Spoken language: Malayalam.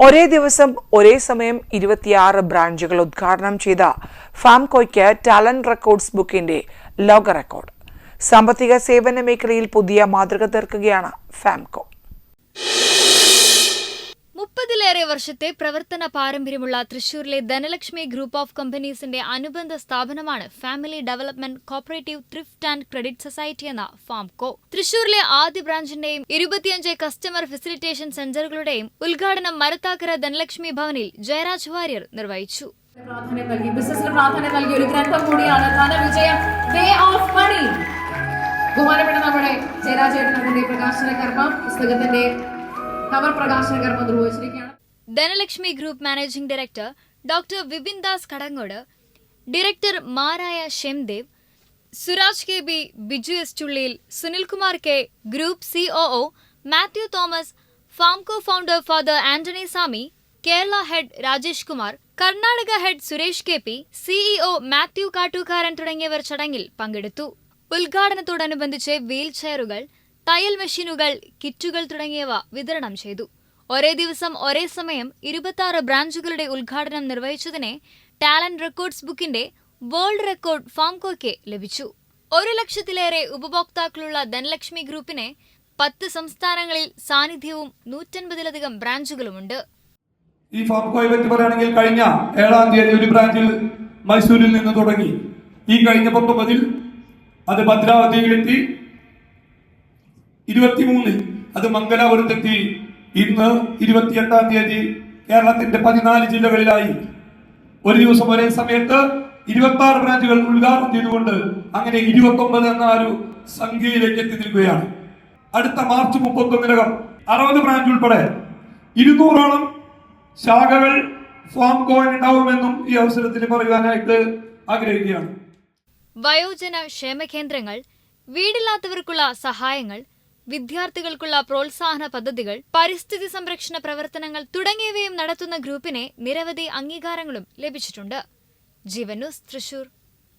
ഒരേ ദിവസം ഒരേ സമയം 26 ബ്രാഞ്ചുകൾ ഉദ്ഘാടനം ചെയ്ത ഫാംകോയ്ക്ക് ടാലന്റ് റെക്കോർഡ്സ് ബുക്കിന്റെ ലോക റെക്കോർഡ്. സാമ്പത്തിക സേവന മേഖലയിൽ പുതിയ മാതൃക തീർക്കുകയാണ് ഫാംകോ. 30-ലേറെ വർഷത്തെ പ്രവർത്തന പാരമ്പര്യമുള്ള തൃശൂരിലെ ധനലക്ഷ്മി ഗ്രൂപ്പ് ഓഫ് കമ്പനീസിന്റെ അനുബന്ധ സ്ഥാപനമാണ് family development cooperative thrift and credit society എന്ന ഫാംകോ. തൃശൂരിലെ ആദ്യ ബ്രാഞ്ചിന്റെയും 25 കസ്റ്റമർ ഫെസിലിറ്റേഷൻ സെന്ററുകളുടെയും ഉദ്ഘാടനം മരത്താക്കര ധനലക്ഷ്മി ഭവനിൽ ജയരാജ് വാര്യർ നിർവഹിച്ചു. ബിസിനസിന് പ്രാധാന്യം നൽകിയ ഒരു ഗ്രന്ഥം കൂടിയാണ് ധനവിജയം ഡേ ഓഫ് മണി. ബഹുമാനപ്പെട്ട നമ്മുടെ ജയരാജേട്ടന്റെ പ്രകാശന കർമ്മം പുസ്തകത്തിന്റെ കവർ പ്രകാശന കർമ്മം നിർവഹിച്ചിരിക്കുകയാണ്. Dhanlaxmi group managing director doctor Vipin Das Kadangode, director മാരായ Shemdev, Suraj K B, Biju S Chulliyil, Sunilkumar K, group COO Mathew Thomas, Famco founder father Antony Sami, Kerala head Rajesh Kumar, Karnataka head Suresh KP, CEO Mathew Kattookaran തുടങ്ങിയവർ ചടങ്ങിൽ പങ്കെടുത്തു. ഉദ്ഘാടനത്തോടനുബന്ധിച്ച് വീൽ ചെയറുകൾ, തയ്യൽ മെഷീനുകൾ, കിറ്റുകൾ തുടങ്ങിയവ വിതരണം ചെയ്തു. ഒരേ ദിവസം ഒരേ സമയം 26 ബ്രാഞ്ചുകളുടെ ഉദ്ഘാടനം നിർവഹിച്ചതിനെ ടാലന്റ് റെക്കോർഡ്സ് ബുക്കിന്റെ വേൾഡ് റെക്കോർഡ് ഫാംകോയ്ക്ക് ലഭിച്ചു. 1 ലക്ഷത്തിലേറെ ഉപഭോക്താക്കളുള്ള ധനലക്ഷ്മി ഗ്രൂപ്പിന് 10 സംസ്ഥാനങ്ങളിൽ സാന്നിധ്യവും 150-ലധികം ബ്രാഞ്ചുകളുമുണ്ട്. ഈ ഫാംകോയെ പറ്റി പറയുകയാണെങ്കിൽ കഴിഞ്ഞ 7-ാം തീയതി ഒരു ബ്രാഞ്ചിൽ മൈസൂരിൽ നിന്ന് തുടങ്ങി. ഈ കഴിഞ്ഞ 19-ൽ അത് ഭദ്രാവതിയിലെത്തി, 23-ൽ അത് മംഗലാപുരത്തെത്തി. ഇന്ന് 28-ാം തീയതി കേരളത്തിന്റെ 14 ജില്ലകളിലായി ഒരു ദിവസം ഒരേ സമയത്ത് 26 ബ്രാഞ്ചുകൾ ഉദ്ഘാടനം ചെയ്തുകൊണ്ട് അങ്ങനെ 29 എന്ന ഒരു സംഖ്യയിലേക്ക് എത്തി നിൽക്കുകയാണ്. അടുത്ത മാർച്ച് 31-നകം 60 ബ്രാഞ്ച് ഉൾപ്പെടെ 200ഓളം ശാഖകൾ ഫാംകോയിൽ ഉണ്ടാവുമെന്നും ഈ അവസരത്തിൽ പറയുവാനായിട്ട് ആഗ്രഹിക്കുകയാണ്. വയോജന ക്ഷേമ കേന്ദ്രങ്ങൾ, വീടില്ലാത്തവർക്കുള്ള സഹായങ്ങൾ, വിദ്യാർത്ഥികൾക്കുള്ള പ്രോത്സാഹന പദ്ധതികൾ, പരിസ്ഥിതി സംരക്ഷണ പ്രവർത്തനങ്ങൾ തുടങ്ങിയവയും നടത്തുന്ന ഗ്രൂപ്പിനെ നിരവധി അംഗീകാരങ്ങളും ലഭിച്ചിട്ടുണ്ട്. ജീവൻ ന്യൂസ്, തൃശൂർ.